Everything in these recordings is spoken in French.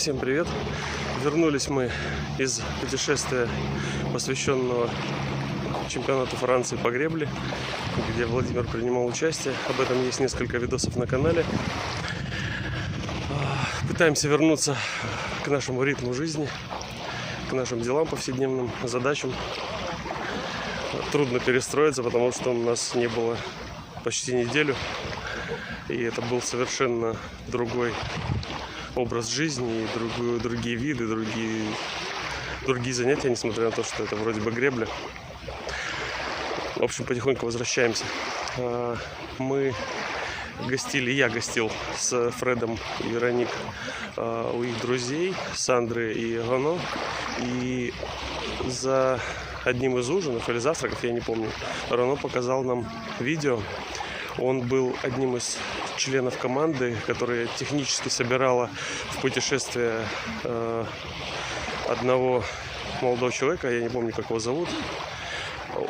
Всем привет! Вернулись мы из путешествия, посвященного чемпионату Франции по гребле, где Владимир принимал участие. Об этом есть несколько видосов на канале. Пытаемся вернуться к нашему ритму жизни, к нашим делам, повседневным задачам. Трудно перестроиться, потому что у нас не было почти неделю, и это был совершенно другой образ жизни, и другие виды, другие занятия, несмотря на то, что это вроде бы гребля. В общем, потихоньку возвращаемся. Я гостил с Фредом и Вероник у их друзей, Сандры и Гано. И за одним из ужинов или завтраков, я не помню, Рано показал нам видео. Он был одним из членов команды, которая технически собирала в путешествие одного молодого человека, я не помню, как его зовут.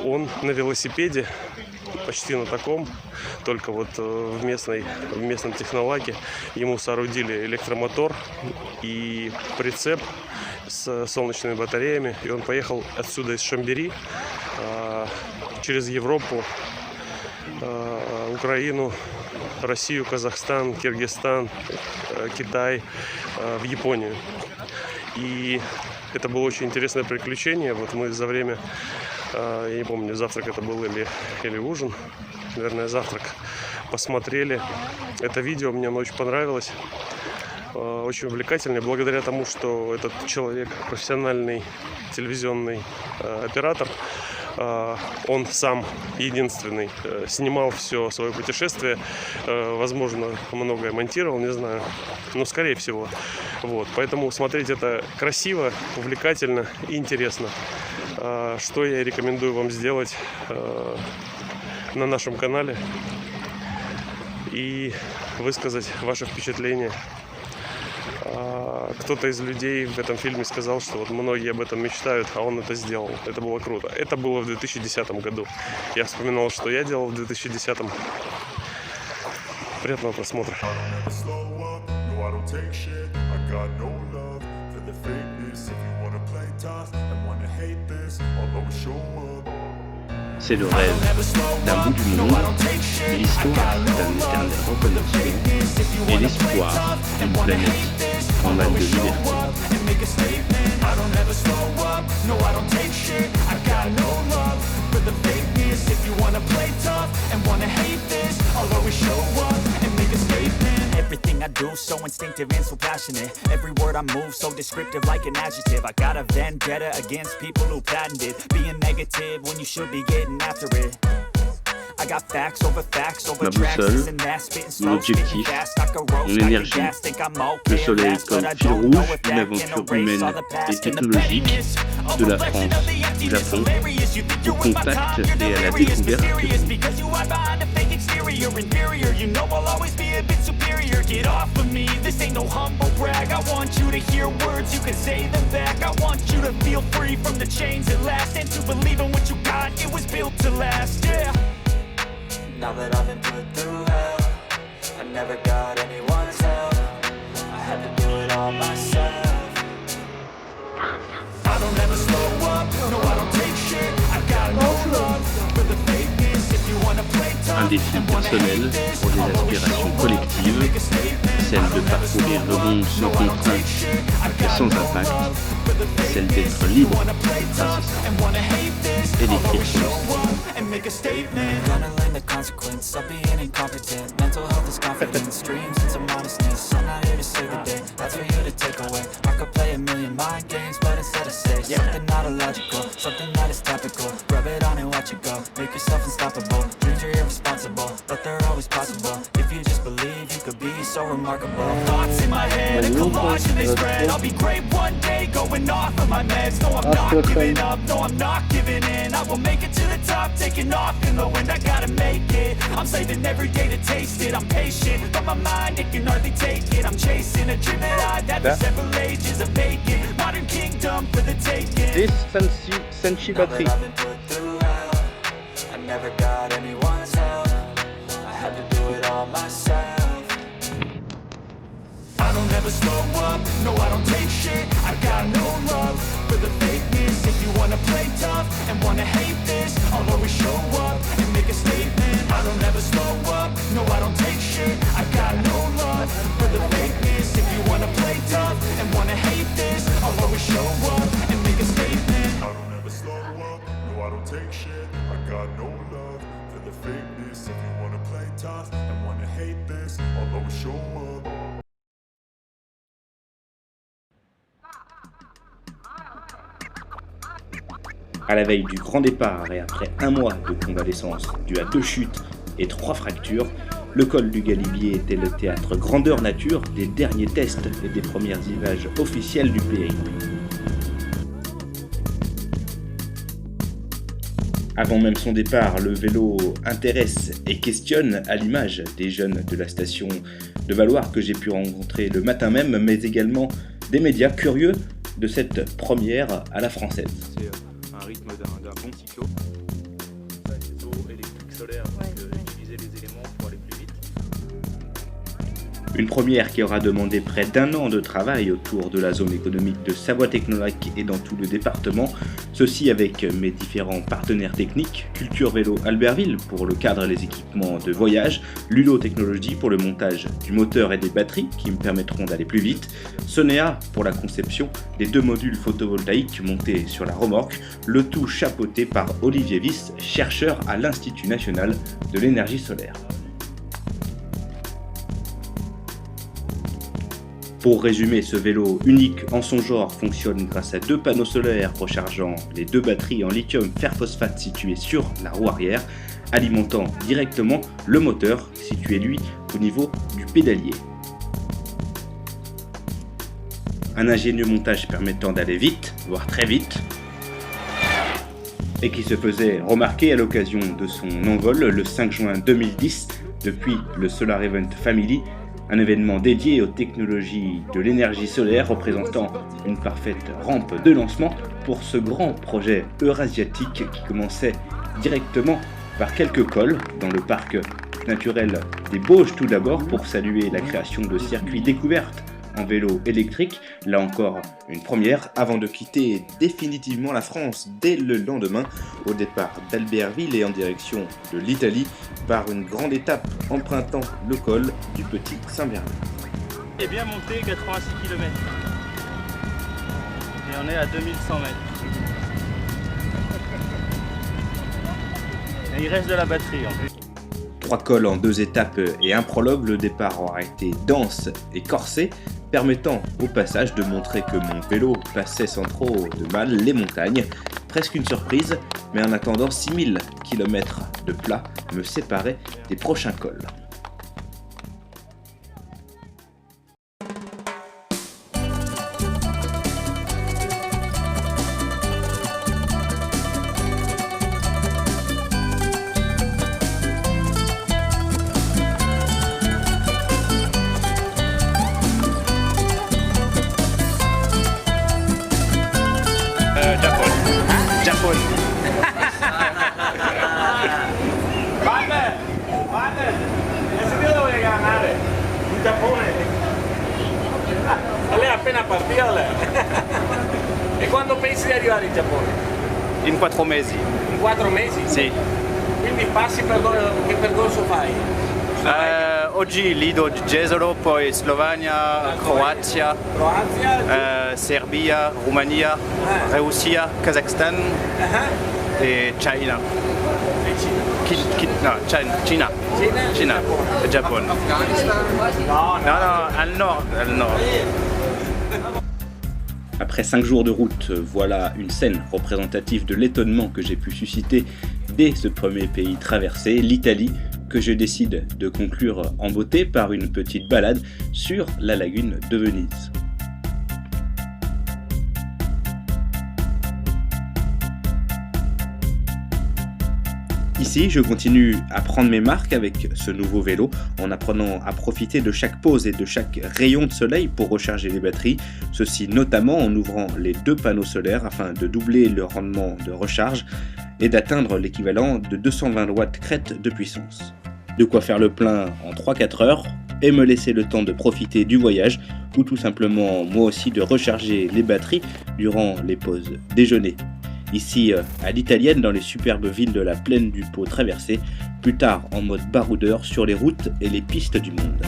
Он на велосипеде, почти на таком, только вот в местном технолаке, ему соорудили электромотор и прицеп с солнечными батареями, и он поехал отсюда из Шамбери через Европу, Украину, Россию, Казахстан, Киргизстан, Китай, в Японию. И это было очень интересное приключение. Вот мы за время, я не помню, завтрак это был или ужин, наверное, завтрак, посмотрели это видео, мне оно очень понравилось, очень увлекательное, благодаря тому, что этот человек профессиональный телевизионный оператор. Он сам единственный снимал все свое путешествие, возможно, многое монтировал, не знаю, но скорее всего. Вот, поэтому смотреть это красиво, увлекательно и интересно. Что я рекомендую вам сделать на нашем канале и высказать ваши впечатления. Кто-то из людей в этом фильме сказал, что вот многие об этом мечтают, а он это сделал. Это было круто. Это было в 2010 году. Я вспоминал, что я делал в 2010. Приятного просмотра. C'est le rêve d'un bout du monde, l'histoire d'un éternel recommencement et l'espoir d'une planète en mal de liberté. Everything I do, so instinctive and so passionate. Every word I move, so descriptive like an adjective. I got a vendetta against people who patented being negative when you should be getting after it. I got facts over tracks, and that's spitting slow, spitting fast. I can roast, I can gas, think I'm okay. Le soleil comme fil rouge, une aventure humaine et technologique de la France, du Japon, au contact et à la découverte du inferior, you know I'll always be a bit superior. Get off of me, this ain't no humble brag. I want you to hear words, you can say them back. I want you to feel free from the chains at last, and to believe in what you got, it was built to last, yeah. Now that I've been put through hell, I never got anyone's help. I had to do it all myself. I don't ever slow up, no I don't take shit. I got no love for the fakeness. If you wanna play tough, un défi personnel pour des aspirations collectives, celle de parcourir le monde sans contrainte et sans impact, celle d'être libre, incessant, et d'écrire son histoire. Gonna learn the consequence of being incompetent. Mental health is confidence, dreams and some honestness. I'm not here to save the day, that's for you to take away. I could play a million mind games, but instead of say something not illogical, something that is topical. Rub it on and watch it go, make yourself unstoppable. Dreams are irresponsible, but they're always possible. If you just believe, you could be so remarkable. Thoughts in my head, a collage and they spread. I'll be great one day, going off of my meds. No, I'm not giving up, no, I'm not giving in. I will make it to the top, taking off in the wind, I gotta make it. I'm saving every day to taste it. I'm patient, but my mind, it can hardly take it. I'm chasing a dream that I've had for several ages of vacant. Modern kingdom for the taking. This Senshi battery. I never got anyone's help. I had to do it all myself. I don't ever slow up, no I don't take shit. I got no love for the fakeness. If you wanna play tough and wanna hate this, I'll always show up and make a statement. I don't ever slow up, no I don't take shit. I got no love for the fakeness. If you wanna play tough and wanna hate this, I'll always show up and make a statement. I don't ever slow up, no I don't take shit. I got no love for the fakeness. If you wanna play tough and wanna hate this, I'll always show up. À la veille du grand départ et après un mois de convalescence dû à 2 chutes et 3 fractures, le col du Galibier était le théâtre grandeur nature des derniers tests et des premières images officielles du périple. Avant même son départ, le vélo intéresse et questionne à l'image des jeunes de la station de Valloire que j'ai pu rencontrer le matin même, mais également des médias curieux de cette première à la française. C'est un rythme d'un bon cyclo. Réseau électrique solaire, utiliser les éléments pour aller plus vite. Une première qui aura demandé près d'1 an de travail autour de la zone économique de Savoie-Technolac et dans tout le département, ceci avec mes différents partenaires techniques, Culture Vélo Albertville pour le cadre et les équipements de voyage, Lulo Technologies pour le montage du moteur et des batteries qui me permettront d'aller plus vite, Sonea pour la conception des 2 modules photovoltaïques montés sur la remorque, le tout chapeauté par Olivier Wyss, chercheur à l'Institut National de l'Énergie Solaire. Pour résumer, ce vélo unique en son genre fonctionne grâce à 2 panneaux solaires rechargeant les 2 batteries en lithium fer-phosphate situées sur la roue arrière, alimentant directement le moteur situé lui au niveau du pédalier. Un ingénieux montage permettant d'aller vite, voire très vite, et qui se faisait remarquer à l'occasion de son envol le 5 juin 2010 depuis le Solar Event Family, un événement dédié aux technologies de l'énergie solaire représentant une parfaite rampe de lancement pour ce grand projet eurasiatique qui commençait directement par quelques cols dans le parc naturel des Bauges tout d'abord pour saluer la création de circuits découvertes en vélo électrique, là encore une première, avant de quitter définitivement la France dès le lendemain au départ d'Albertville et en direction de l'Italie par une grande étape empruntant le col du Petit Saint-Bernard. est bien monté, 86 km. Et on est à 2100 mètres. Et il reste de la batterie en plus. 3 cols en 2 étapes et un prologue, le départ aura été dense et corsé, permettant au passage de montrer que mon vélo passait sans trop de mal les montagnes. Presque une surprise, mais en attendant 6000 km de plat me séparaient des prochains cols. Japon. Padre, ese día lo voy a ganar. Un Giappone. Lei è appena partito lei. E quando pensi di arrivare in Giappone? In 4 mesi. In 4 mesi? Sì. Quindi passi che percorso fai? Oggi Lido di Jesolo, poi Slovenia, Croazia, Serbia, Romania, Russia, Kazakhstan e China. Cina e Giappone. No, al nord. Après 5 jours de route, voilà une scène représentative de l'étonnement que j'ai pu susciter dès ce premier pays traversé, l'Italie, que je décide de conclure en beauté par une petite balade sur la lagune de Venise. Ici, je continue à prendre mes marques avec ce nouveau vélo en apprenant à profiter de chaque pause et de chaque rayon de soleil pour recharger les batteries, ceci notamment en ouvrant les 2 panneaux solaires afin de doubler le rendement de recharge et d'atteindre l'équivalent de 220 watts crête de puissance. De quoi faire le plein en 3-4 heures et me laisser le temps de profiter du voyage ou tout simplement moi aussi de recharger les batteries durant les pauses déjeuner. Ici à l'italienne dans les superbes villes de la plaine du Pô traversée, plus tard en mode baroudeur sur les routes et les pistes du monde.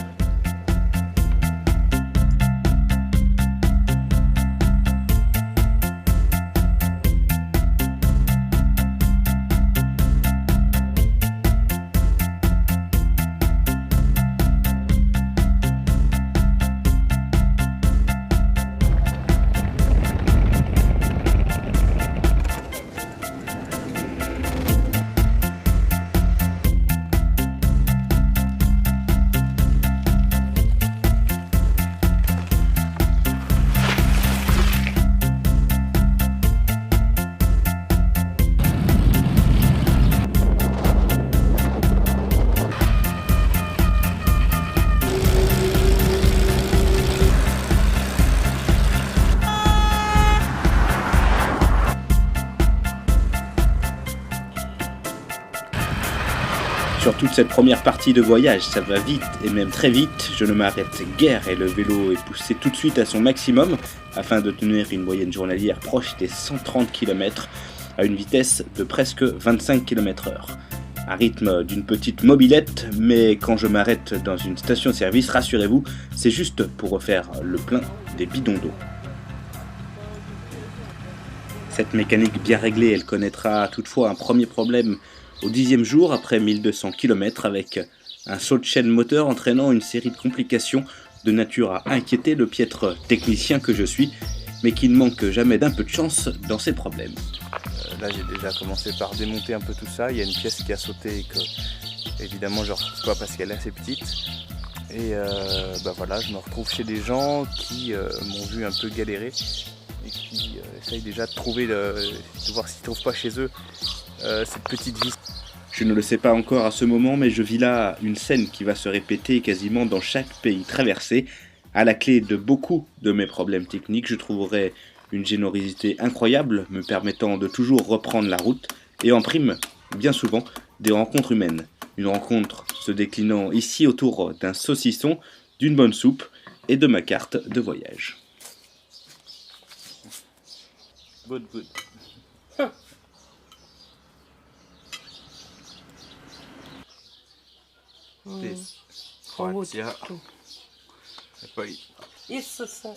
Sur toute cette première partie de voyage, ça va vite et même très vite, je ne m'arrête guère et le vélo est poussé tout de suite à son maximum afin de tenir une moyenne journalière proche des 130 km à une vitesse de presque 25 km/h. Un rythme d'une petite mobilette, mais quand je m'arrête dans une station-service, rassurez-vous, c'est juste pour refaire le plein des bidons d'eau. Cette mécanique bien réglée, elle connaîtra toutefois un premier problème au 10e jour après 1200 km avec un saut de chaîne moteur entraînant une série de complications de nature à inquiéter le piètre technicien que je suis, mais qui ne manque jamais d'un peu de chance dans ces problèmes. Là j'ai déjà commencé par démonter un peu tout ça, il y a une pièce qui a sauté et que évidemment je ne retrouve pas parce qu'elle est assez petite. Et voilà, je me retrouve chez des gens qui m'ont vu un peu galérer et qui essayent déjà de trouver, de voir s'ils ne trouvent pas chez eux cette petite vis. Je ne le sais pas encore à ce moment, mais je vis là une scène qui va se répéter quasiment dans chaque pays traversé. À la clé de beaucoup de mes problèmes techniques, je trouverai une générosité incroyable me permettant de toujours reprendre la route et en prime, bien souvent, des rencontres humaines. Une rencontre se déclinant ici autour d'un saucisson, d'une bonne soupe et de ma carte de voyage. Good. Croatia e poi Isuse.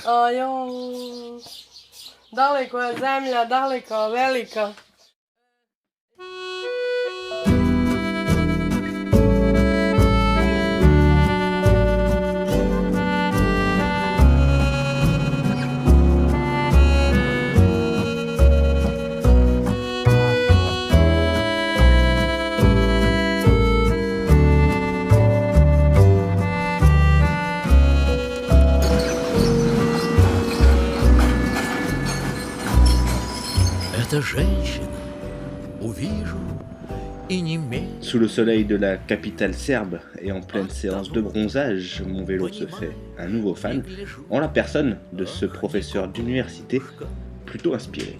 Joj. Daleko je zemlja, daleko, velika. Sous le soleil de la capitale serbe et en pleine séance de bronzage, mon vélo se fait un nouveau fan en la personne de ce professeur d'université plutôt inspiré.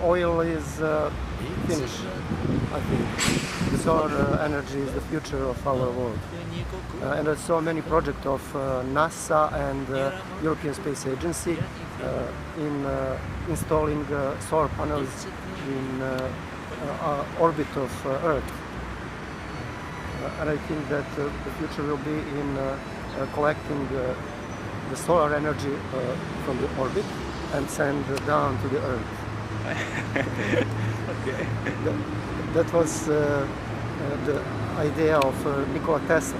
Oil is finished, I think. The solar energy is the future of our world. And there's so many projects of NASA and European Space Agency in installing solar panels in orbit of Earth. And I think that the future will be in collecting the solar energy from the orbit and send down to the Earth. okay. That was the idea of Nikola Tesla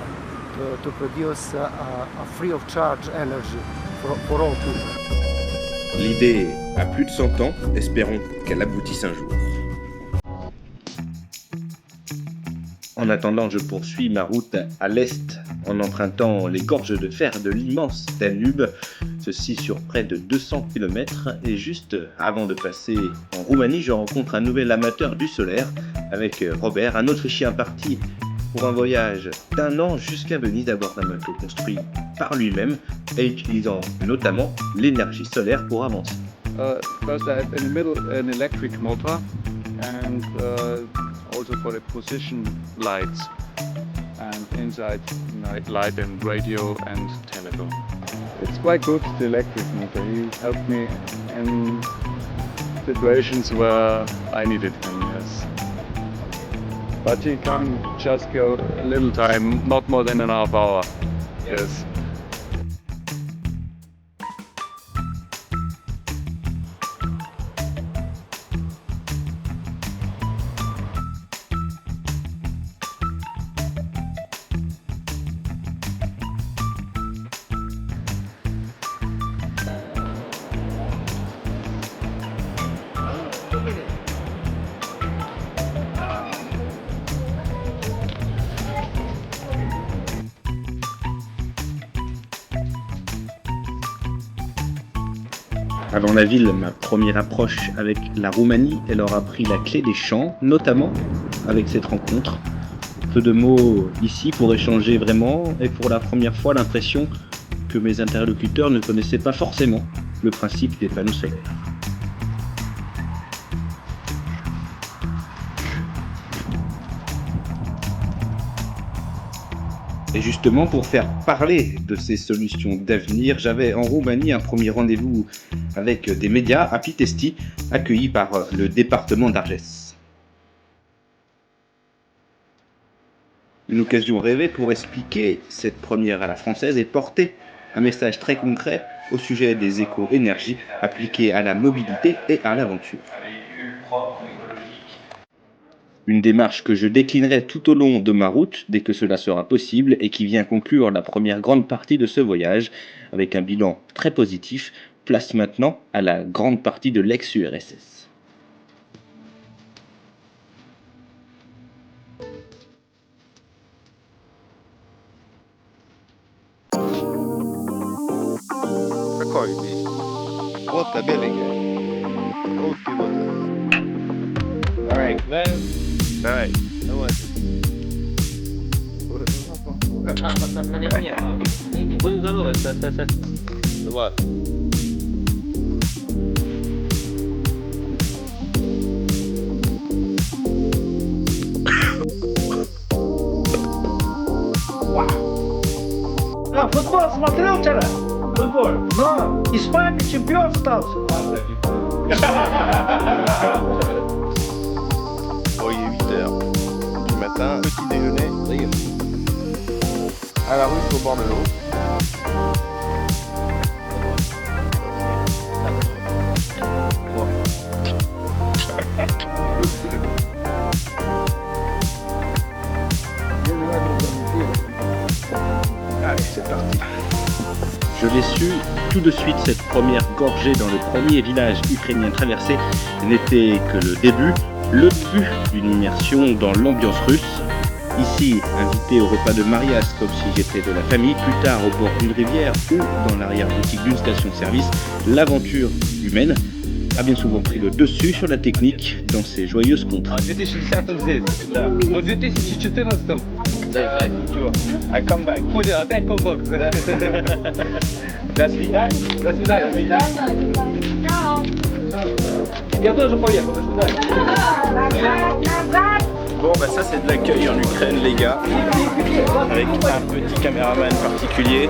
to produce a free of charge energy for all people. L'idée a plus de 100 ans, espérons qu'elle aboutisse un jour. En attendant, je poursuis ma route à l'est en empruntant les gorges de fer de l'immense Danube, ceci sur près de 200 km, et juste avant de passer en Roumanie, je rencontre un nouvel amateur du solaire avec Robert, un Autrichien parti pour un voyage d'1 an jusqu'à Venise à bord d'un bateau construit par lui-même et utilisant notamment l'énergie solaire pour avancer. First I have in the middle an electric motor and also for the position lights and inside night light and radio and telephone. It's quite good, the electric motor. He helped me in situations where I needed him, yes. But he can just go a little time, not more than an half hour. Yes. Avant la ville, ma première approche avec la Roumanie, elle aura pris la clé des champs, notamment avec cette rencontre. Peu de mots ici pour échanger vraiment, et pour la première fois l'impression que mes interlocuteurs ne connaissaient pas forcément le principe des panneaux solaires. Et justement, pour faire parler de ces solutions d'avenir, j'avais en Roumanie un premier rendez-vous avec des médias à Pitești, accueillis par le département d'Arges. Une occasion rêvée pour expliquer cette première à la française et porter un message très concret au sujet des éco-énergies appliquées à la mobilité et à l'aventure. Une démarche que je déclinerai tout au long de ma route dès que cela sera possible et qui vient conclure la première grande partie de ce voyage avec un bilan très positif, place maintenant à la grande partie de l'ex-URSS. Alright, then. Alright. What? А, футбол смотрел вчера? Футбол? Но Испания чемпион стал. Bon, il est 8h du matin, petit déjeuner, à la rue au bord de l'eau. Allez, c'est parti. Je l'ai su tout de suite, cette première gorgée dans le premier village ukrainien traversé n'était que le début d'une immersion dans l'ambiance russe. Ici, invité au repas de mariage comme si j'étais de la famille, plus tard au bord d'une rivière ou dans l'arrière-boutique d'une station-service, l'aventure humaine a bien souvent pris le dessus sur la technique dans ces joyeuses contrées. I come back. Опять полбок. До свидания. До свидания. Я тоже поехал. До свидания. Bon, bah ça c'est de l'accueil en Ukraine, les gars, avec un petit caméraman particulier.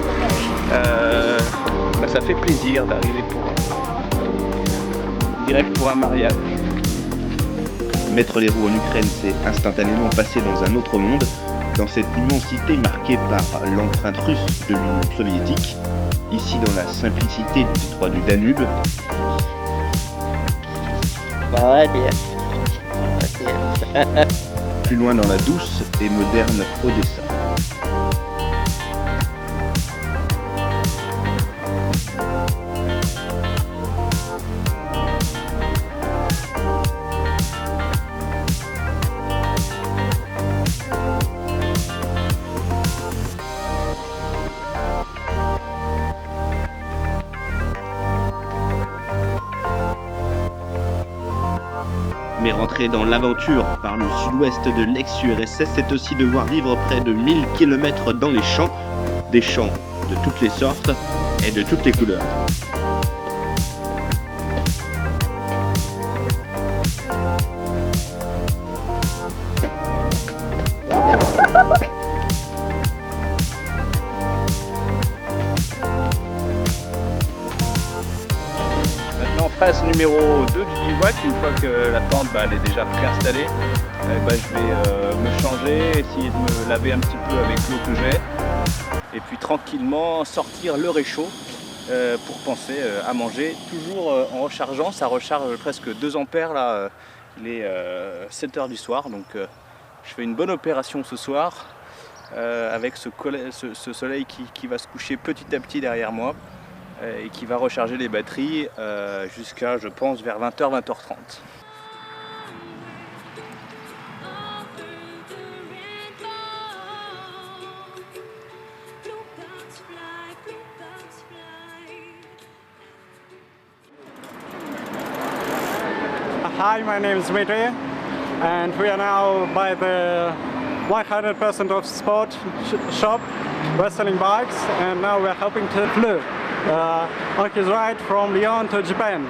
Bah, ça fait plaisir d'arriver direct pour un mariage. Mettre les roues en Ukraine, c'est instantanément passer dans un autre monde, dans cette immensité marquée par l'empreinte russe de l'Union soviétique, ici dans la simplicité du détroit du Danube. Plus loin dans la douce et moderne Odessa. Mais rentrer dans l'aventure par le sud-ouest de l'ex-URSS, c'est aussi devoir vivre près de 1000 km dans les champs, des champs de toutes les sortes et de toutes les couleurs. numéro 2 du bivouac. Une fois que la tente elle est déjà préinstallée, je vais me changer, essayer de me laver un petit peu avec l'eau que j'ai. Et puis tranquillement sortir le réchaud pour penser à manger. Toujours en rechargeant, ça recharge presque 2 ampères là. Il est 7 h du soir, donc je fais une bonne opération ce soir avec ce soleil qui va se coucher petit à petit derrière moi et qui va recharger les batteries jusqu'à, je pense, vers 20 h, 20 h 30. Hi, my name is Dmitry, and we are now by the 100% of sport shop. We're selling bikes, and now we're helping to Flu on his ride from Lyon to Japan.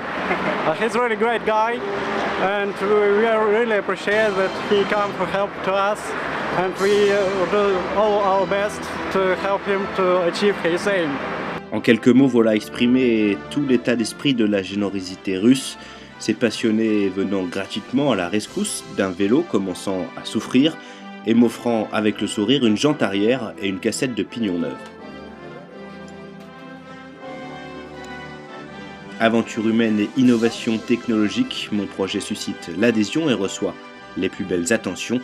He's a really great guy, and we really appreciate that he come to help to us, and we do all our best to help him to achieve his aim. En quelques mots, voilà exprimé tout l'état d'esprit de la générosité russe. Ces passionnés venant gratuitement à la rescousse d'un vélo commençant à souffrir et m'offrant avec le sourire une jante arrière et une cassette de pignon neuve. Aventure humaine et innovation technologique, mon projet suscite l'adhésion et reçoit les plus belles attentions,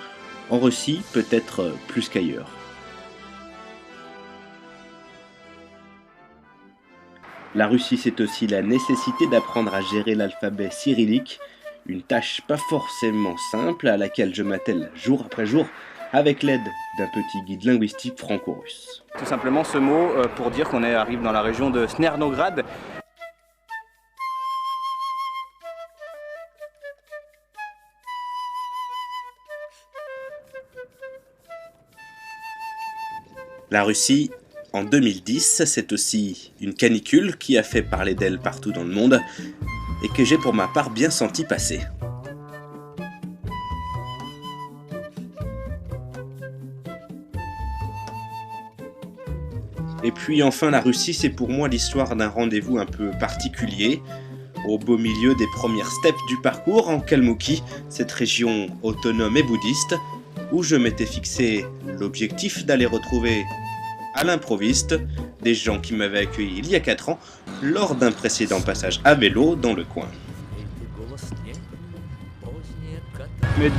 en Russie peut-être plus qu'ailleurs. La Russie, c'est aussi la nécessité d'apprendre à gérer l'alphabet cyrillique, une tâche pas forcément simple à laquelle je m'attelle jour après jour avec l'aide d'un petit guide linguistique franco-russe. Tout simplement ce mot pour dire qu'on arrive dans la région de Snernograd. La Russie, en 2010, c'est aussi une canicule qui a fait parler d'elle partout dans le monde et que j'ai pour ma part bien senti passer. Et puis enfin la Russie, c'est pour moi l'histoire d'un rendez-vous un peu particulier. Au beau milieu des premières steppes du parcours en Kalmoukie, cette région autonome et bouddhiste, où je m'étais fixé l'objectif d'aller retrouver à l'improviste des gens qui m'avaient accueilli il y a 4 ans lors d'un précédent passage à vélo dans le coin. Mais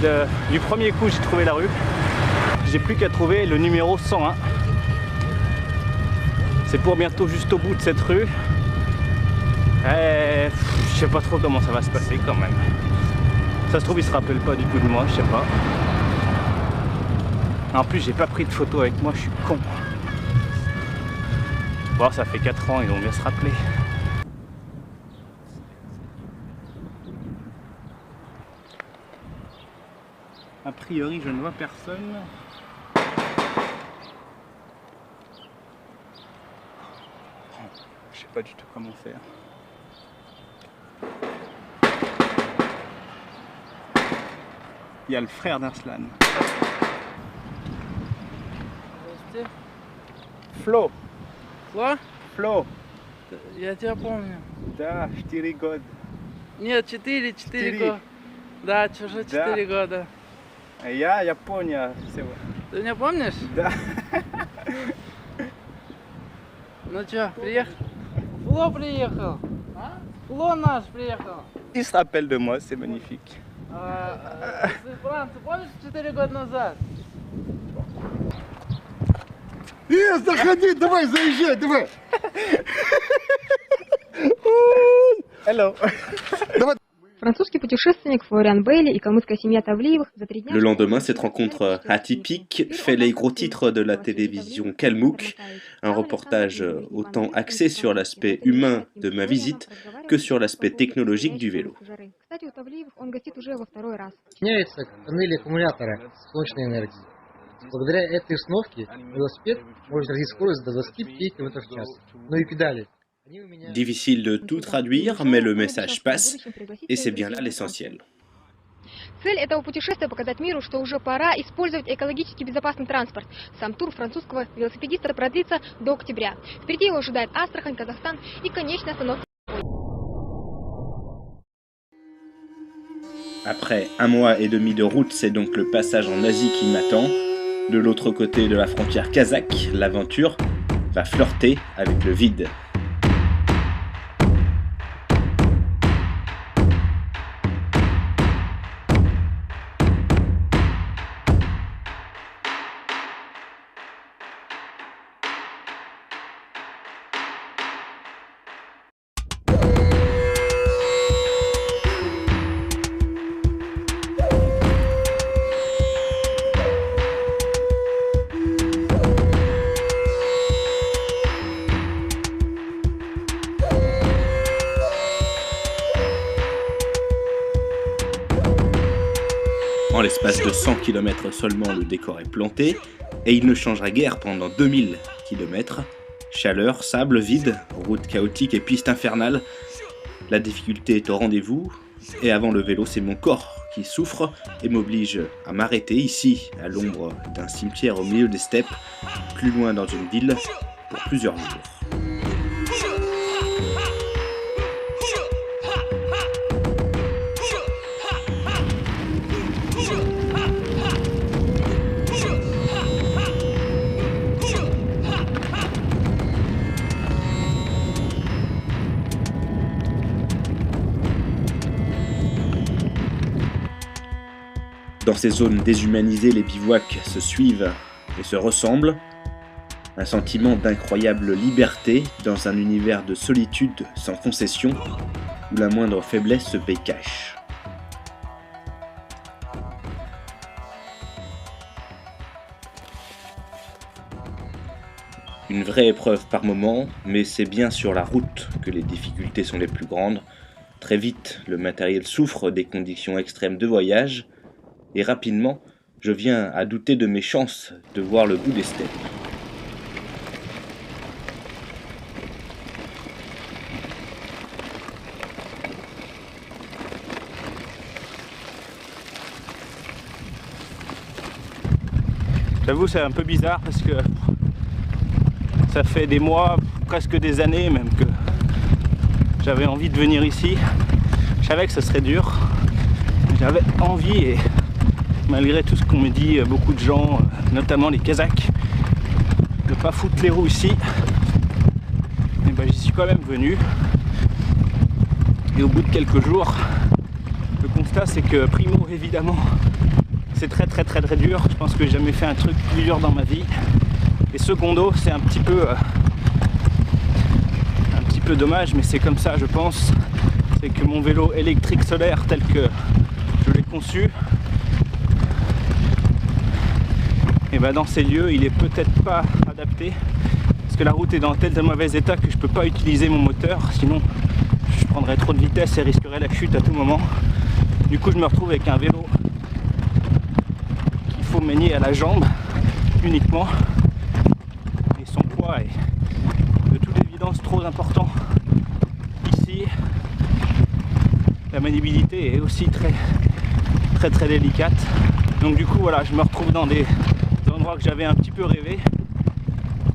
du premier coup j'ai trouvé la rue, j'ai plus qu'à trouver le numéro 101. C'est pour bientôt juste au bout de cette rue. Je sais pas trop comment ça va se passer quand même. Ça se trouve il se rappelle pas du tout de moi, je sais pas. En plus j'ai pas pris de photo avec moi, je suis con. Bon, ça fait 4 ans, ils vont bien se rappeler. A priori, je ne vois personne. Je sais pas du tout comment faire. Il y a le frère d'Arslan. Flo. Фло? Фло. Я тебя помню. Да, 4 года. Нет, 4 года. Да, уже 4 года. А я Япония. Ты меня помнишь? Да. Ну чё, приехал? Фло приехал. Фло наш приехал. Il se rappelle de moi, c'est magnifique. Ты Францию помнишь 4 года назад? Заходи, давай, заезжай, давай. Hello. Французский путешественник Флориан Бейли и калмыцкая семья Тавлиевых за 3 дня... Le lendemain, cette rencontre atypique fait les gros titres de la télévision kalmouk, un reportage autant axé sur l'aspect humain de ma visite que sur l'aspect technologique du vélo. Кстати, у Тавлиевых он гостит уже во 2-й раз. Меняются панели аккумулятора солнечной энергии. Благодаря этой установке велосипед может развить скорость до 25 км в час. Ну и педали. Difficile de tout traduire, mais le message passe, et c'est bien là l'essentiel. Цель этого путешествия — показать миру, что уже пора использовать экологически безопасный транспорт. Сам тур французского велосипедиста продлится до октября. Впереди его ожидает Астрахань, Казахстан и конечная остановка Après 1 mois et demi de route, c'est donc le passage en Asie qui m'attend. De l'autre côté de la frontière kazakh, l'aventure va flirter avec le vide. En l'espace de 100 km seulement, le décor est planté, et il ne changera guère pendant 2000 km. Chaleur, sable, vide, route chaotique et piste infernale. La difficulté est au rendez-vous, et avant le vélo, c'est mon corps qui souffre et m'oblige à m'arrêter ici, à l'ombre d'un cimetière au milieu des steppes, plus loin dans une ville, pour plusieurs jours. Dans ces zones déshumanisées, les bivouacs se suivent et se ressemblent. Un sentiment d'incroyable liberté dans un univers de solitude sans concession, où la moindre faiblesse se paye cash. Une vraie épreuve par moment, mais c'est bien sur la route que les difficultés sont les plus grandes. Très vite, le matériel souffre des conditions extrêmes de voyage, et rapidement, je viens à douter de mes chances de voir le bout des steppes. J'avoue, c'est un peu bizarre parce que ça fait des mois, presque des années même, que j'avais envie de venir ici. Je savais que ça serait dur, j'avais envie, et malgré tout ce qu'on me dit, beaucoup de gens, notamment les Kazakhs, de pas foutre les roues ici, et ben j'y suis quand même venu. Et au bout de quelques jours, le constat c'est que primo, évidemment, c'est très dur. Je pense que j'ai jamais fait un truc plus dur dans ma vie. Et secondo, c'est un petit peu dommage, mais c'est comme ça, je pense. C'est que mon vélo électrique solaire tel que je l'ai conçu, et ben dans ces lieux, il est peut-être pas adapté, parce que la route est dans tel mauvais état que je peux pas utiliser mon moteur, sinon je prendrais trop de vitesse et risquerais la chute à tout moment. Du coup, je me retrouve avec un vélo qu'il faut manier à la jambe uniquement, et son poids est de toute évidence trop important ici. La maniabilité est aussi très délicate. Donc du coup voilà, je me retrouve dans des endroits que j'avais un petit peu rêvé.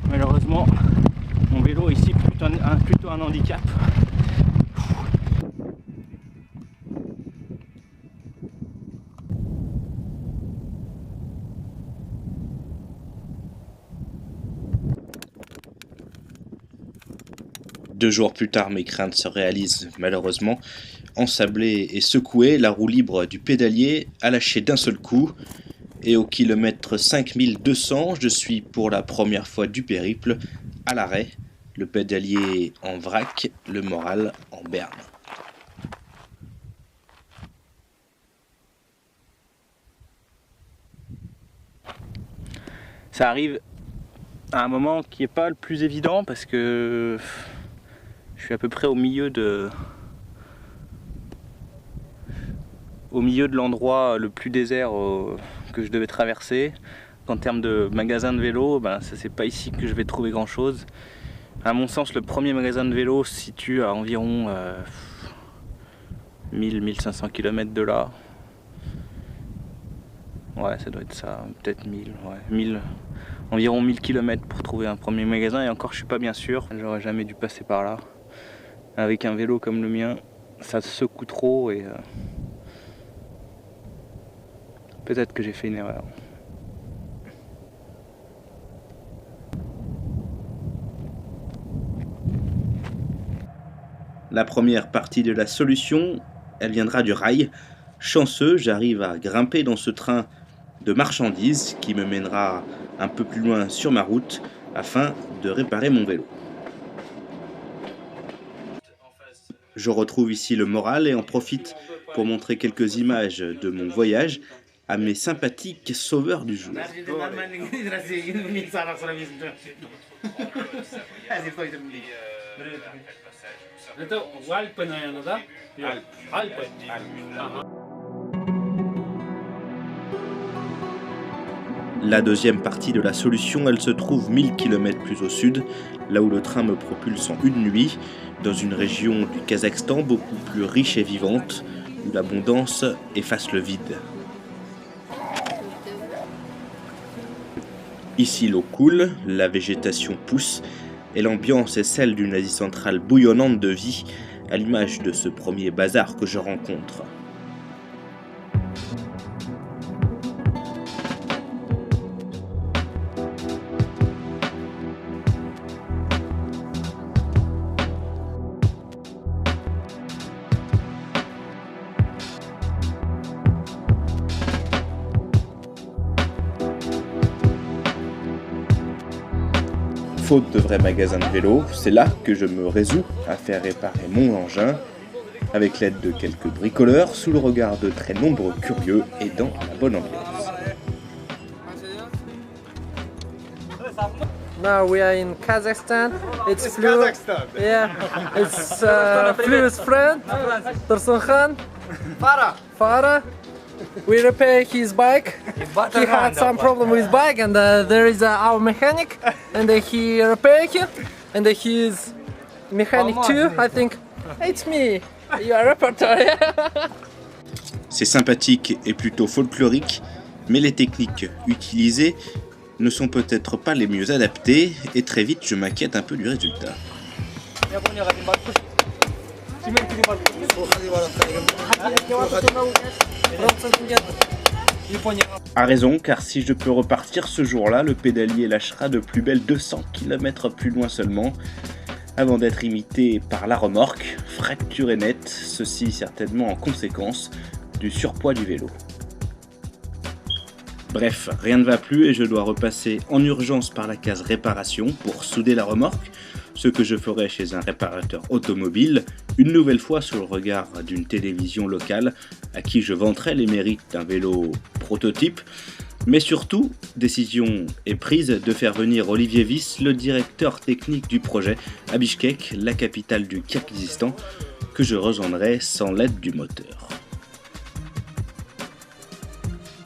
Malheureusement, mon vélo ici est plutôt un handicap. Deux jours plus tard, mes craintes se réalisent malheureusement. Ensablé et secoué, la roue libre du pédalier a lâché d'un seul coup. Et au kilomètre 5200, je suis pour la première fois du périple à l'arrêt. Le pédalier en vrac, le moral en berne. Ça arrive à un moment qui n'est pas le plus évident parce que je suis à peu près au milieu de l'endroit le plus désert que je devais traverser. En termes de magasin de vélo, ben, c'est pas ici que je vais trouver grand chose. À mon sens, le premier magasin de vélo se situe à environ 1000-1500 km de là. Ouais, ça doit être ça, peut-être 1000, ouais, environ 1000 km pour trouver un premier magasin, et encore je suis pas bien sûr, j'aurais jamais dû passer par là. Avec un vélo comme le mien, ça secoue trop, et Peut-être que j'ai fait une erreur. La première partie de la solution, elle viendra du rail. Chanceux, j'arrive à grimper dans ce train de marchandises qui me mènera un peu plus loin sur ma route afin de réparer mon vélo. Je retrouve ici le moral et en profite pour montrer quelques images de mon voyage à mes sympathiques sauveurs du jour. La deuxième partie de la solution, elle se trouve 1000 km plus au sud, là où le train me propulse en une nuit, dans une région du Kazakhstan beaucoup plus riche et vivante, où l'abondance efface le vide. Ici l'eau coule, la végétation pousse, et l'ambiance est celle d'une Asie centrale bouillonnante de vie, à l'image de ce premier bazar que je rencontre. Faute de vrais magasins de vélo, c'est là que je me résous à faire réparer mon engin, avec l'aide de quelques bricoleurs, sous le regard de très nombreux curieux et dans la bonne ambiance. Now we are in Kazakhstan. It's Flu. Yeah, it's Flu's friend, Tursunkhan. Farah. We repair his bike. He had some problem with his bike, and there is our mechanic, and he repaired it. And he's mechanic too. I think it's me. You are repertoire. C'est sympathique et plutôt folklorique, mais les techniques utilisées ne sont peut-être pas les mieux adaptées, et très vite je m'inquiète un peu du résultat. A raison, car si je peux repartir ce jour-là, le pédalier lâchera de plus belle 200 km plus loin seulement, avant d'être imité par la remorque, fracturée nette, ceci certainement en conséquence du surpoids du vélo. Bref, rien ne va plus et je dois repasser en urgence par la case réparation pour souder la remorque, ce que je ferai chez un réparateur automobile, une nouvelle fois sous le regard d'une télévision locale à qui je vanterai les mérites d'un vélo prototype, mais surtout, décision est prise de faire venir Olivier Wyss, le directeur technique du projet, à Bichkek, la capitale du Kirghizistan, que je rejoindrai sans l'aide du moteur.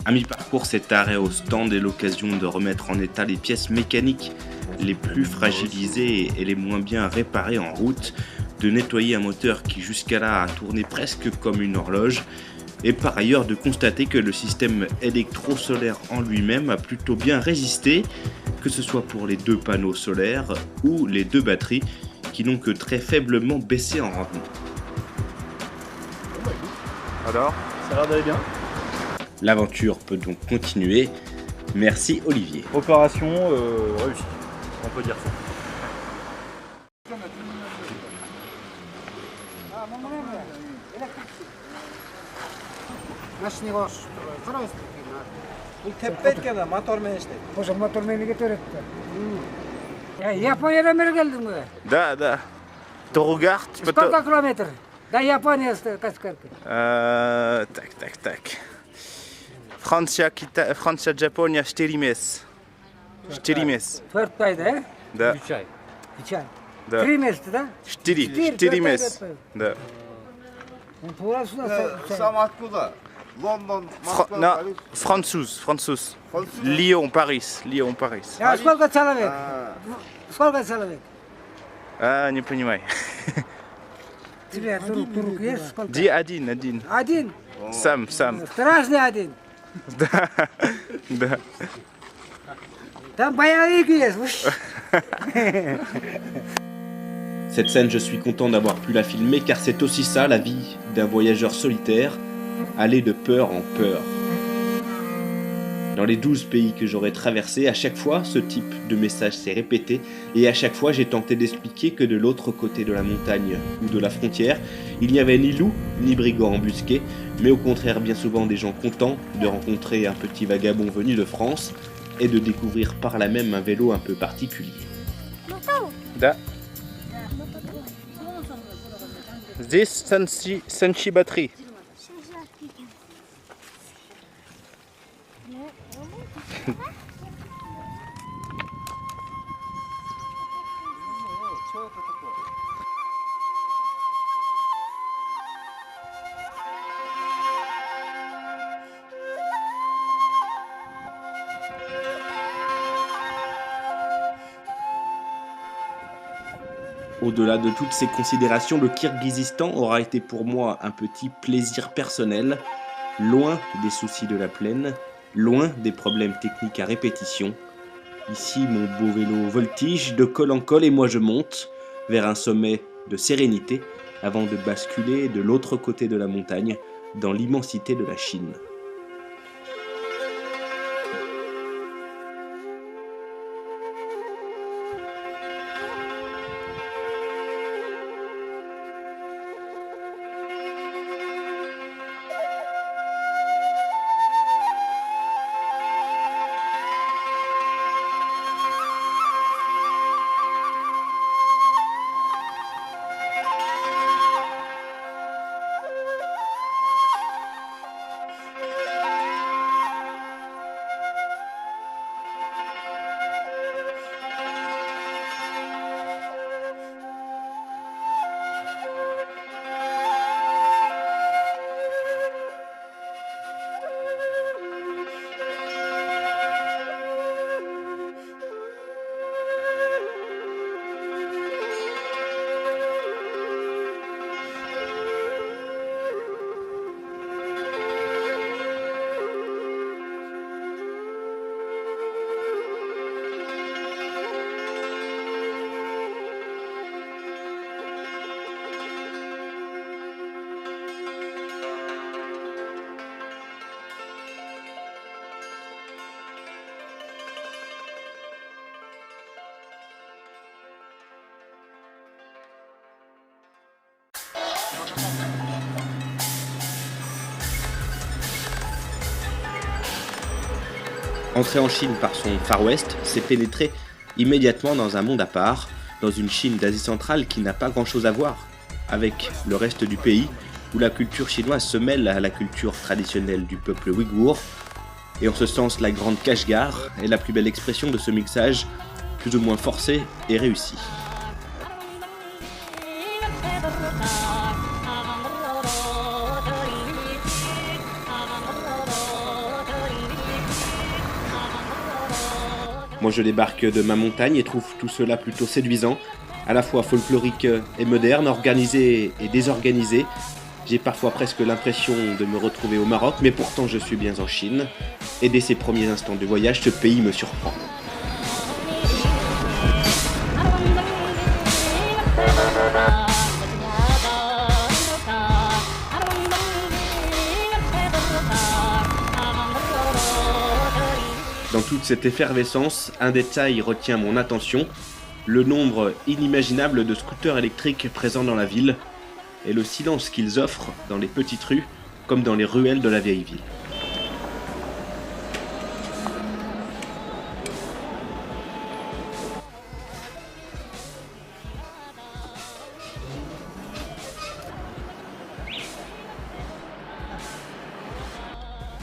À mi-parcours, cet arrêt au stand est l'occasion de remettre en état les pièces mécaniques les plus fragilisées et les moins bien réparées en route, de nettoyer un moteur qui jusqu'à là a tourné presque comme une horloge, et par ailleurs de constater que le système électro-solaire en lui-même a plutôt bien résisté, que ce soit pour les 2 panneaux solaires ou les 2 batteries qui n'ont que très faiblement baissé en rendement. Alors, ça a l'air d'aller bien. L'aventure peut donc continuer. Merci Olivier. Opération réussie, on peut dire ça. Да. Ton regard, tu peux Сколько километров? До Японии сколько? Tak. Francja, Japonia, 4 месяца. 4 месяца. Твердой, да? Да. Печаль. Да. 3 месяца, да? 4 месяца. Да. Сам откуда? Лондон, Москва, Париж? Француз. Лион, Париж. А сколько человек? Сколько человек? Не понимаю. Тебе турок есть? Сколько? Один. Один? Сам. Страшный один. Да. Там боевик есть. Cette scène, je suis content d'avoir pu la filmer car c'est aussi ça la vie d'un voyageur solitaire, aller de peur en peur. Dans les 12 pays que j'aurais traversés, à chaque fois, ce type de message s'est répété, et à chaque fois, j'ai tenté d'expliquer que de l'autre côté de la montagne ou de la frontière, il n'y avait ni loups, ni brigands embusqués, mais au contraire bien souvent des gens contents de rencontrer un petit vagabond venu de France, et de découvrir par là même un vélo un peu particulier. Da. This Senshi battery. Au-delà de toutes ces considérations, le Kirghizistan aura été pour moi un petit plaisir personnel, loin des soucis de la plaine, loin des problèmes techniques à répétition. Ici, mon beau vélo voltige de col en col et moi je monte vers un sommet de sérénité avant de basculer de l'autre côté de la montagne dans l'immensité de la Chine. Entrer en Chine par son Far West, c'est pénétrer immédiatement dans un monde à part, dans une Chine d'Asie centrale qui n'a pas grand-chose à voir avec le reste du pays, où la culture chinoise se mêle à la culture traditionnelle du peuple ouïghour. Et en ce sens, la grande Kashgar est la plus belle expression de ce mixage, plus ou moins forcé et réussi. Moi je débarque de ma montagne et trouve tout cela plutôt séduisant, à la fois folklorique et moderne, organisé et désorganisé. J'ai parfois presque l'impression de me retrouver au Maroc, mais pourtant je suis bien en Chine. Et dès ces premiers instants de voyage, ce pays me surprend. Dans toute cette effervescence, un détail retient mon attention, le nombre inimaginable de scooters électriques présents dans la ville et le silence qu'ils offrent dans les petites rues comme dans les ruelles de la vieille ville.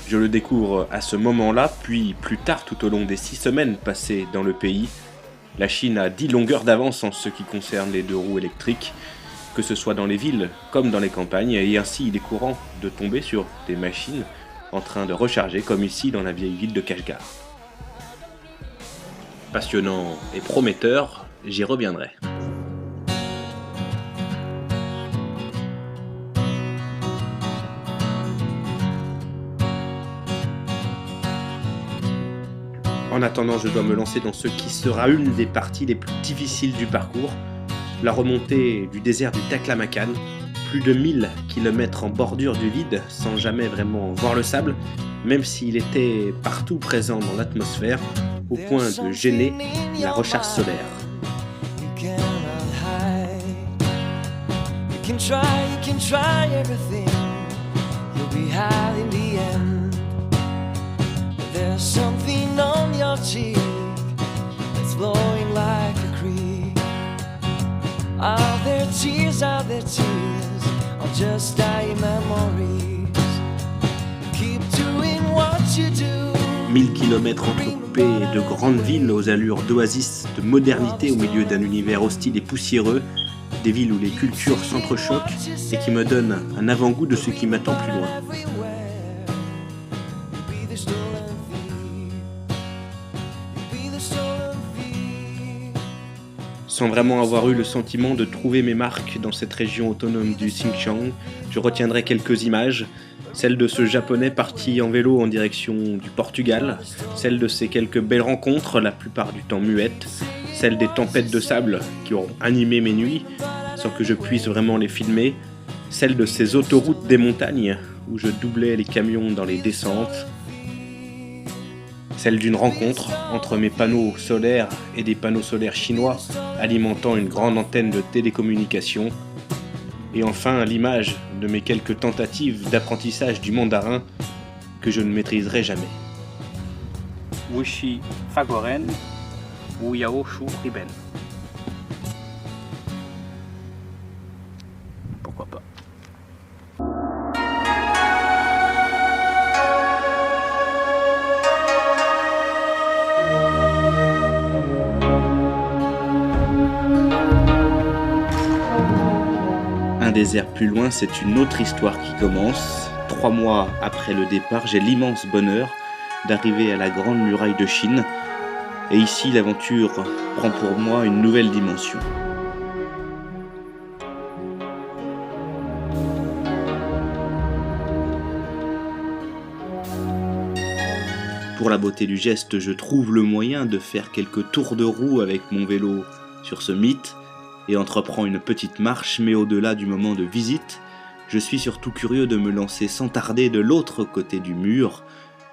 Je le découvre à ce moment-là, puis plus tard tout au long des 6 semaines passées dans le pays. La Chine a 10 longueurs d'avance en ce qui concerne les 2 roues électriques, que ce soit dans les villes comme dans les campagnes, et ainsi il est courant de tomber sur des machines en train de recharger, comme ici dans la vieille ville de Kashgar. Passionnant et prometteur, j'y reviendrai. En attendant, je dois me lancer dans ce qui sera une des parties les plus difficiles du parcours, la remontée du désert du Taklamakan, plus de 1000 km en bordure du vide, sans jamais vraiment voir le sable, même s'il était partout présent dans l'atmosphère, au point de gêner la recharge solaire. You can try everything. You'll be high in the end. There's something on your cheek that's flowing like a creek. Are there tears, or just dying memories? Keep doing what you do. 1000 kilomètres entrecoupés de grandes villes aux allures d'oasis, de modernité au milieu d'un univers hostile et poussiéreux, des villes où les cultures s'entrechoquent et qui me donnent un avant-goût de ce qui m'attend plus loin. Sans vraiment avoir eu le sentiment de trouver mes marques dans cette région autonome du Xinjiang, je retiendrai quelques images, celle de ce japonais parti en vélo en direction du Portugal, celle de ces quelques belles rencontres, la plupart du temps muettes, celle des tempêtes de sable qui ont animé mes nuits, sans que je puisse vraiment les filmer, celle de ces autoroutes des montagnes où je doublais les camions dans les descentes, celle d'une rencontre entre mes panneaux solaires et des panneaux solaires chinois alimentant une grande antenne de télécommunications, et enfin l'image de mes quelques tentatives d'apprentissage du mandarin que je ne maîtriserai jamais. Wuxi Fagoren, Wuyao Shu Riben. Pourquoi pas. Un désert plus loin, c'est une autre histoire qui commence. 3 mois après le départ, j'ai l'immense bonheur d'arriver à la Grande Muraille de Chine. Et ici, l'aventure prend pour moi une nouvelle dimension. Pour la beauté du geste, je trouve le moyen de faire quelques tours de roue avec mon vélo sur ce mythe et entreprends une petite marche, mais au-delà du moment de visite, je suis surtout curieux de me lancer sans tarder de l'autre côté du mur,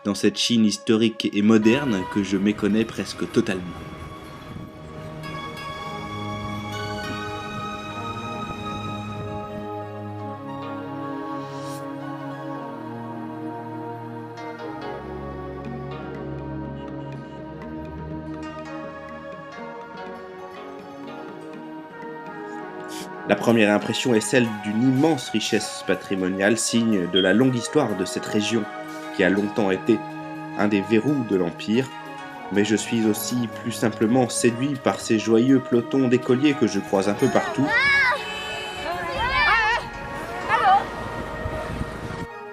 dans cette Chine historique et moderne que je méconnais presque totalement. La première impression est celle d'une immense richesse patrimoniale, signe de la longue histoire de cette région, qui a longtemps été un des verrous de l'Empire, mais je suis aussi plus simplement séduit par ces joyeux pelotons d'écoliers que je croise un peu partout,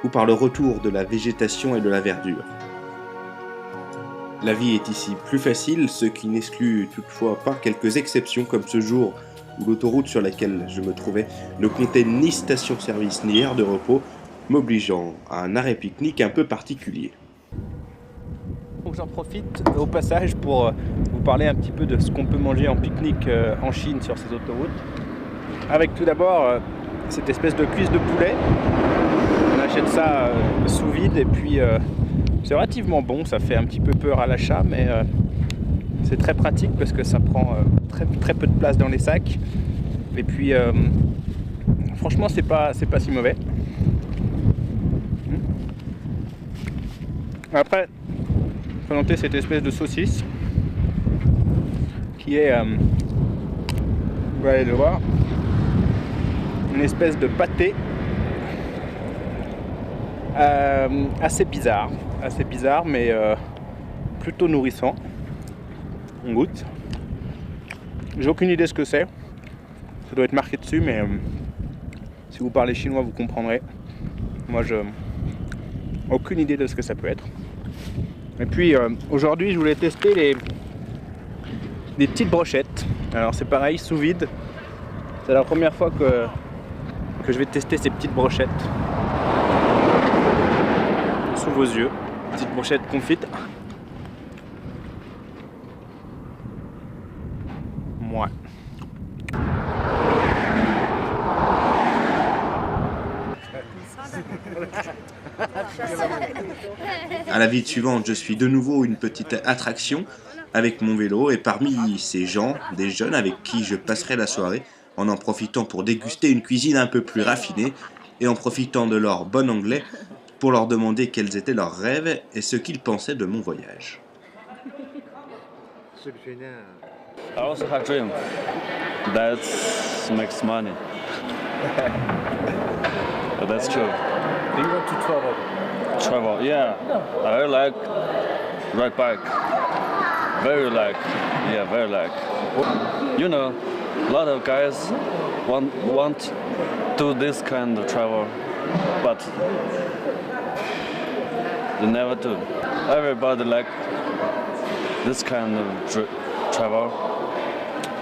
ou par le retour de la végétation et de la verdure. La vie est ici plus facile, ce qui n'exclut toutefois pas quelques exceptions comme ce jour où l'autoroute sur laquelle je me trouvais ne comptait ni station-service ni aire de repos, m'obligeant à un arrêt pique-nique un peu particulier. Donc j'en profite au passage pour vous parler un petit peu de ce qu'on peut manger en pique-nique en Chine sur ces autoroutes. Avec tout d'abord cette espèce de cuisse de poulet. On achète ça sous vide et puis c'est relativement bon, ça fait un petit peu peur à l'achat, mais c'est très pratique parce que ça prend très peu de place dans les sacs. Et puis franchement c'est pas si mauvais. Après, je vais présenter cette espèce de saucisse qui est, vous allez le voir, une espèce de pâté assez bizarre mais plutôt nourrissant. On goûte. J'ai aucune idée ce que c'est. Ça doit être marqué dessus, mais si vous parlez chinois, vous comprendrez. Moi, je aucune idée de ce que ça peut être. Et puis aujourd'hui, je voulais tester des petites brochettes. Alors c'est pareil, sous vide. C'est la première fois que je vais tester ces petites brochettes sous vos yeux. Petites brochettes confites. Ouais. À la ville suivante, je suis de nouveau une petite attraction avec mon vélo et parmi ces gens, des jeunes avec qui je passerai la soirée en profitant pour déguster une cuisine un peu plus raffinée et en profitant de leur bon anglais pour leur demander quels étaient leurs rêves et ce qu'ils pensaient de mon voyage. I also have dream. That makes money. But that's true. Do you want to travel? Travel, yeah. I like ride bike. Very like, yeah, very like. You know, a lot of guys want do this kind of travel, but they never do. Everybody like this kind of travel,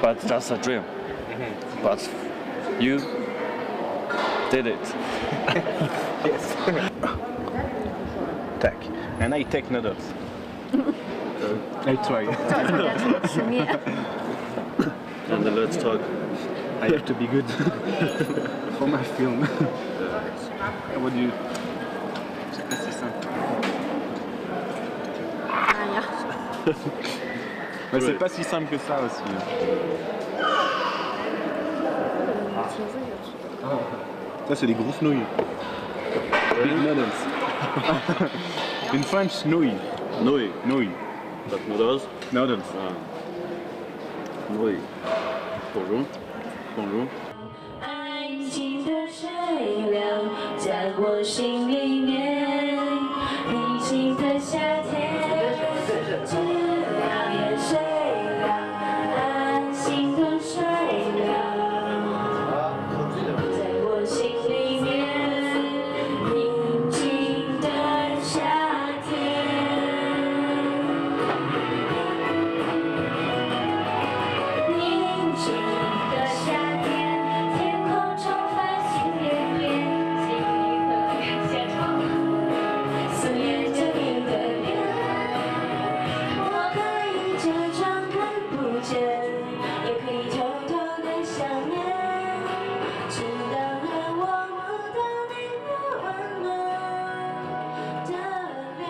but that's a dream. But you did it. Yes. Tack. And I take noodles. I try. And then let's talk. I have to be good for my film. What do you... C'est pas si simple. Mais c'est pas si simple que ça aussi. Ça c'est des grosses nouilles. Big noodles. In French, nouilles. Nouilles. Nouilles. But noodles? Noodles. Oui. Bonjour. Bonjour. 安静的水流在我心里面，平静的夏天，知了也睡了，安心的水流在我心里面，平静的夏天。宁静的夏天，天空充满新恋恋，记忆和现场，思念着你的脸。我可以假装看不见，也可以偷偷的想念，直到能忘不掉你的温暖的脸。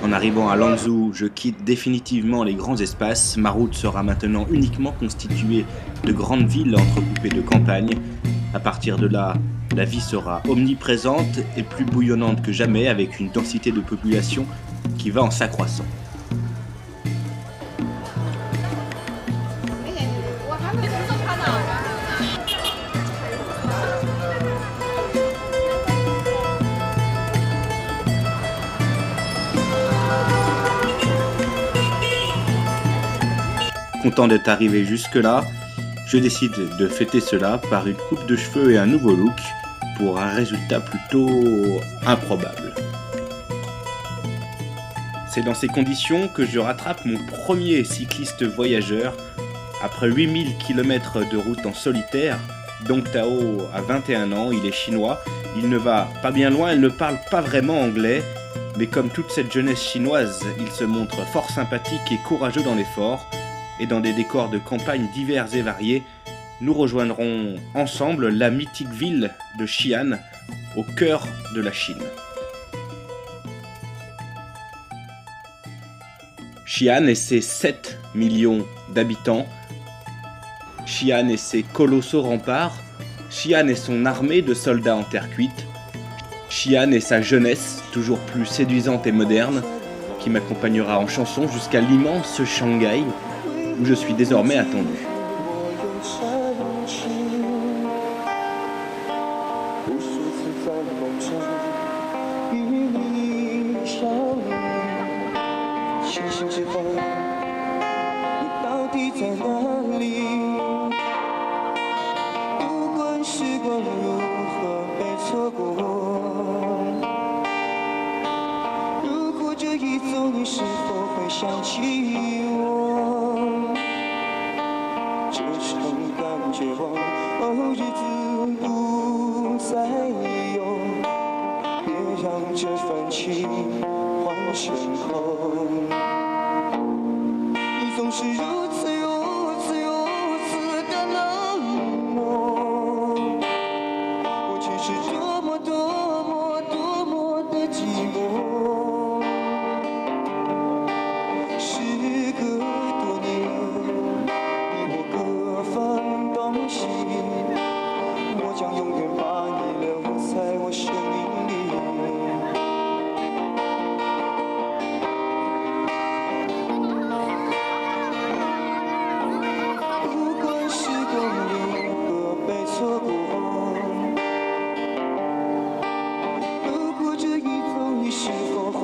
En arrivant à Lanzhou, je quitte définitivement les grands espaces. Ma route sera maintenant uniquement constituée de grandes villes entrecoupées de campagnes. À partir de là, la vie sera omniprésente et plus bouillonnante que jamais avec une densité de population qui va en s'accroissant. Content d'être arrivé jusque-là, je décide de fêter cela par une coupe de cheveux et un nouveau look pour un résultat plutôt improbable. C'est dans ces conditions que je rattrape mon premier cycliste voyageur. Après 8000 km de route en solitaire, Dong Tao a 21 ans, il est chinois, il ne va pas bien loin, il ne parle pas vraiment anglais, mais comme toute cette jeunesse chinoise, il se montre fort sympathique et courageux dans l'effort. Et dans des décors de campagne divers et variés, nous rejoindrons ensemble la mythique ville de Xi'an, au cœur de la Chine. Xi'an et ses 7 millions d'habitants, Xi'an et ses colossaux remparts, Xi'an et son armée de soldats en terre cuite, Xi'an et sa jeunesse, toujours plus séduisante et moderne, qui m'accompagnera en chanson jusqu'à l'immense Shanghai, où je suis désormais attendu.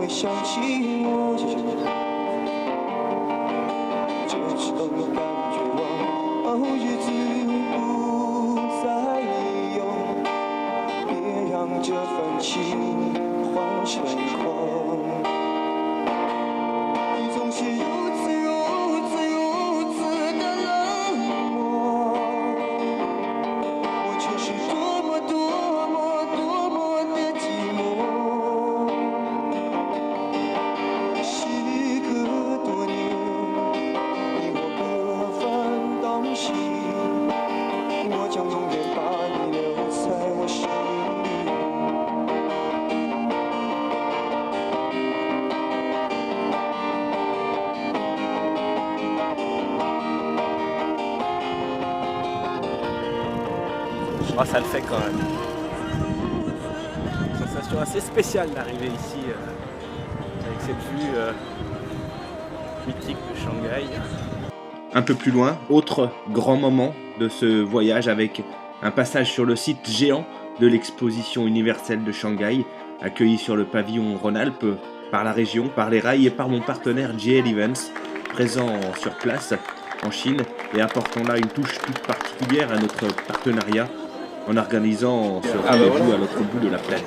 想起我，这种感觉往日子不再有，别让这份情换成狂。你总是如此的冷漠，我却是多么的寂寞。时隔多年，你我各分东西，我将永远把你留在我心里。Oh, ça le fait quand même. Sensation assez spéciale d'arriver ici avec cette vue mythique de Shanghai. Un peu plus loin, autre grand moment de ce voyage avec un passage sur le site géant de l'exposition universelle de Shanghai, accueilli sur le pavillon Rhône-Alpes par la région, par les rails et par mon partenaire JL Events, présent sur place en Chine et apportant là une touche toute particulière à notre partenariat en organisant ce rendez-vous à l'autre bout de la planète.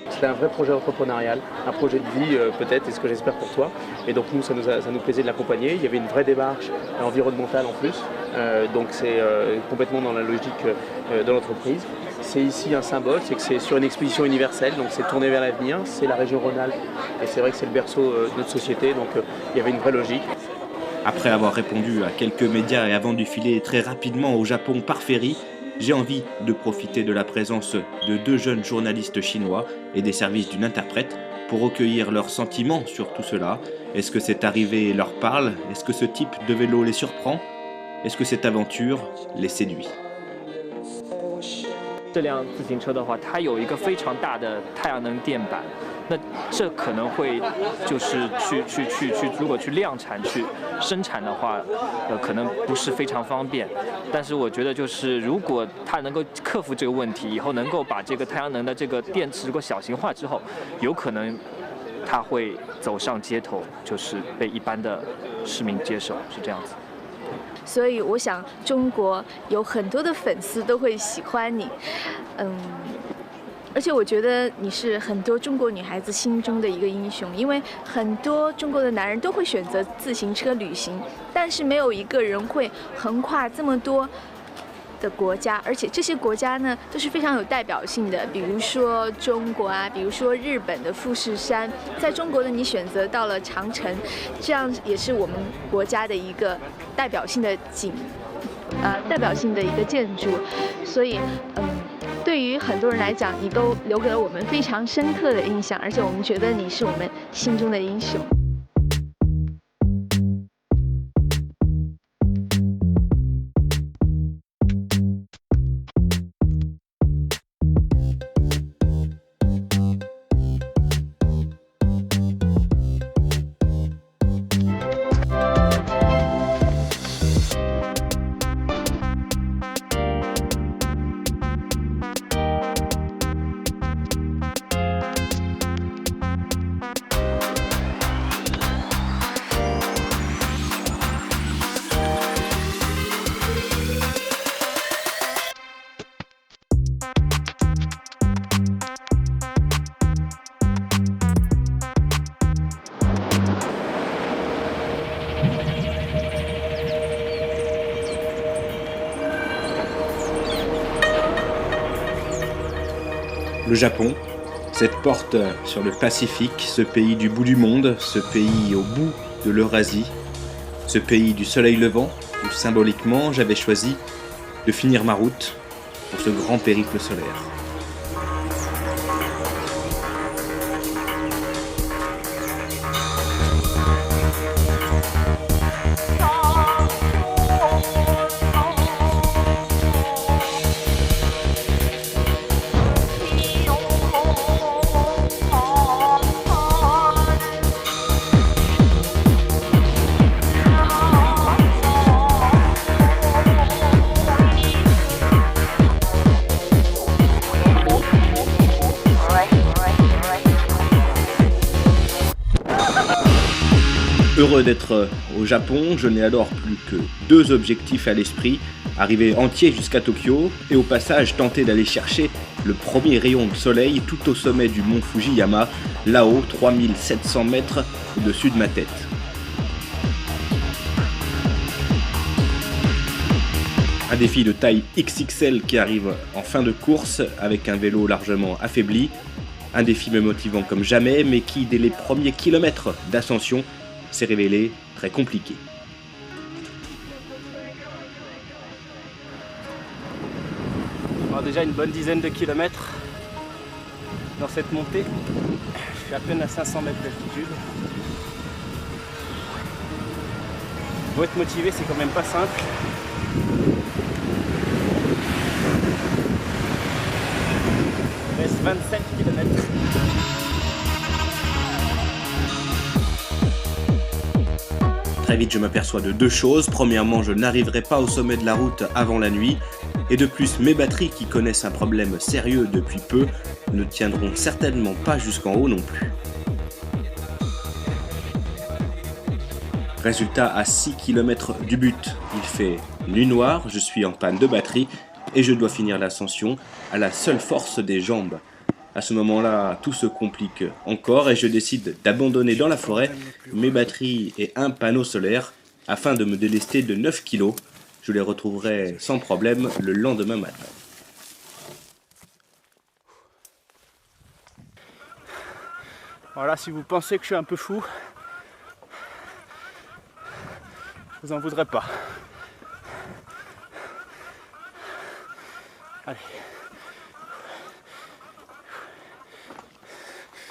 C'était un vrai projet entrepreneurial, un projet de vie peut-être, et ce que j'espère pour toi. Et donc nous, ça nous plaisait de l'accompagner. Il y avait une vraie démarche environnementale en plus, donc c'est complètement dans la logique de l'entreprise. C'est ici un symbole, c'est que c'est sur une exposition universelle, donc c'est tourné vers l'avenir, c'est la région Rhône-Alpes, et c'est vrai que c'est le berceau de notre société, donc il y avait une vraie logique. Après avoir répondu à quelques médias et avant de filer très rapidement au Japon par ferry, j'ai envie de profiter de la présence de 2 jeunes journalistes chinois et des services d'une interprète pour recueillir leurs sentiments sur tout cela. Est-ce que cette arrivée leur parle? Est-ce que ce type de vélo les surprend? Est-ce que cette aventure les séduit? 这辆自行车的话，它有一个非常大的太阳能电板，那这可能会就是如果去量产去生产的话，可能不是非常方便。但是我觉得就是如果它能够克服这个问题，以后能够把这个太阳能的这个电池如果小型化之后，有可能它会走上街头，就是被一般的市民接受，是这样子。 所以我想中国有很多的粉丝都会喜欢你，而且我觉得你是很多中国女孩子心中的一个英雄，因为很多中国的男人都会选择自行车旅行，但是没有一个人会横跨这么多的国家，而且这些国家呢都是非常有代表性的，比如说中国啊，比如说日本的富士山，在中国的你选择到了长城，这样也是我们国家的一个代表性的代表性的一个建筑，所以对于很多人来讲，你都留给了我们非常深刻的印象，而且我们觉得你是我们心中的英雄。 Le Japon, cette porte sur le Pacifique, ce pays du bout du monde, ce pays au bout de l'Eurasie, ce pays du soleil levant, où symboliquement j'avais choisi de finir ma route pour ce grand périple solaire. Heureux d'être au Japon, je n'ai alors plus que 2 objectifs à l'esprit, arriver entier jusqu'à Tokyo et au passage tenter d'aller chercher le premier rayon de soleil tout au sommet du mont Fujiyama, là-haut 3700 mètres au-dessus de ma tête. Un défi de taille XXL qui arrive en fin de course avec un vélo largement affaibli, un défi me motivant comme jamais mais qui dès les premiers kilomètres d'ascension s'est révélé très compliqué. Alors déjà une bonne dizaine de kilomètres dans cette montée. Je suis à peine à 500 mètres d'altitude. Faut être motivé, c'est quand même pas simple. Il reste 27 km. Très vite, je m'aperçois de 2 choses. Premièrement, je n'arriverai pas au sommet de la route avant la nuit. Et de plus, mes batteries, qui connaissent un problème sérieux depuis peu, ne tiendront certainement pas jusqu'en haut non plus. Résultat, à 6 km du but, il fait nuit noire, je suis en panne de batterie et je dois finir l'ascension à la seule force des jambes. À ce moment-là, tout se complique encore et je décide d'abandonner dans la forêt mes batteries et un panneau solaire afin de me délester de 9 kg. Je les retrouverai sans problème le lendemain matin. Voilà, si vous pensez que je suis un peu fou, je vous en voudrais pas. Allez.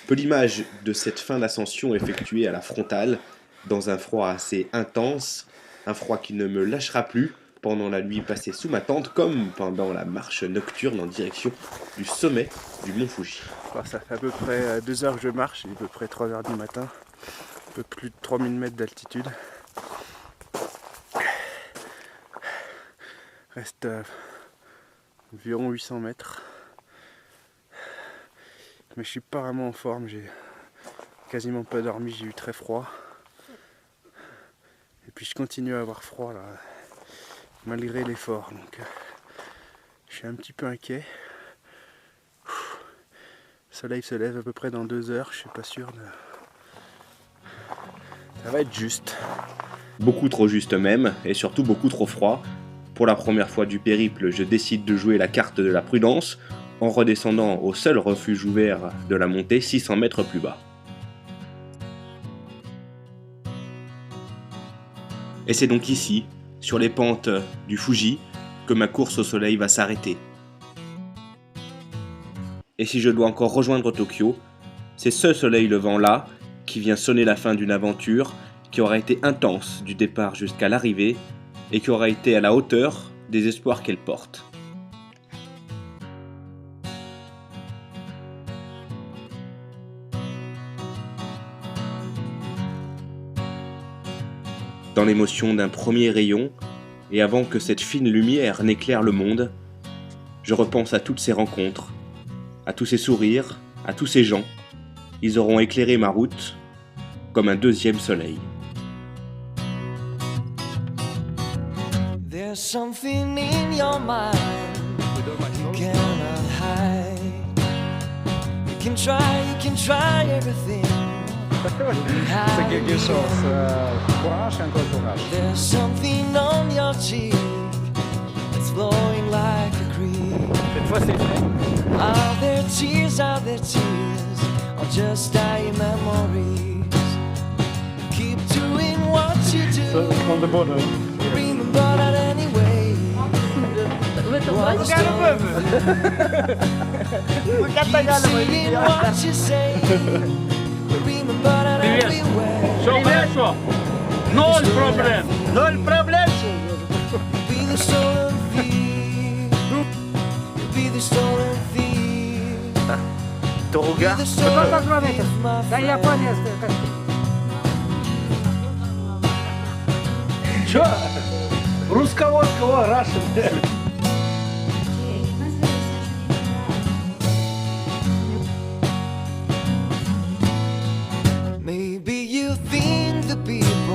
Peu l'image de cette fin d'ascension effectuée à la frontale, dans un froid assez intense, un froid qui ne me lâchera plus pendant la nuit passée sous ma tente, comme pendant la marche nocturne en direction du sommet du mont Fuji. Ça fait à peu près 2 heures que je marche, il est à peu près 3 heures du matin, un peu plus de 3000 mètres d'altitude. Reste environ 800 mètres. Mais je suis pas vraiment en forme, j'ai quasiment pas dormi, j'ai eu très froid. Et puis je continue à avoir froid là, malgré l'effort. Donc je suis un petit peu inquiet. Le soleil se lève à peu près dans 2 heures, je suis pas sûr de... Ça va être juste. Beaucoup trop juste même, et surtout beaucoup trop froid. Pour la première fois du périple, je décide de jouer la carte de la prudence, en redescendant au seul refuge ouvert de la montée 600 mètres plus bas. Et c'est donc ici, sur les pentes du Fuji, que ma course au soleil va s'arrêter. Et si je dois encore rejoindre Tokyo, c'est ce soleil levant là qui vient sonner la fin d'une aventure qui aura été intense du départ jusqu'à l'arrivée et qui aura été à la hauteur des espoirs qu'elle porte. Dans l'émotion d'un premier rayon, et avant que cette fine lumière n'éclaire le monde, je repense à toutes ces rencontres, à tous ces sourires, à tous ces gens. Ils auront éclairé ma route comme un deuxième soleil. There's something in your mind you cannot hide. You can try everything. Ça quelque chose, courage, encore courage. There's something on your cheek that's flowing like a creek. Cette fois c'est fait. Are there tears, or just dying memories? Keep doing what you do. From the bottom. Remember that anyway. Saying what you say. Remember that anyway. Хорошо. Ноль проблем. Ноль проблем. Be the stolen thief. Be the stolen thief. Ton regard. Сколько километров? До Японии остается. Чё? Русско-воского, Russian. Maybe you think the people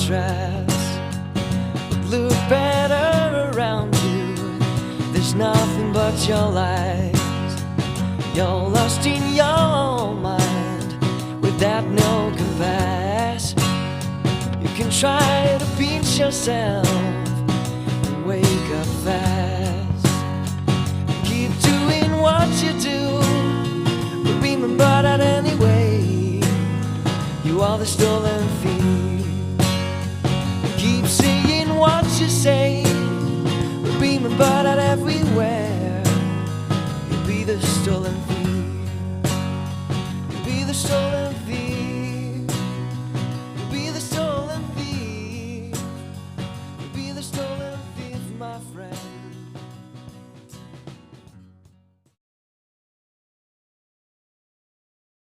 contrast. But look better around you. There's nothing but your lies. You're lost in your mind without no compass. You can try to pinch yourself and wake up fast. Keep doing what you do, but remember that anyway, you are the stolen thief. Keep saying what you say,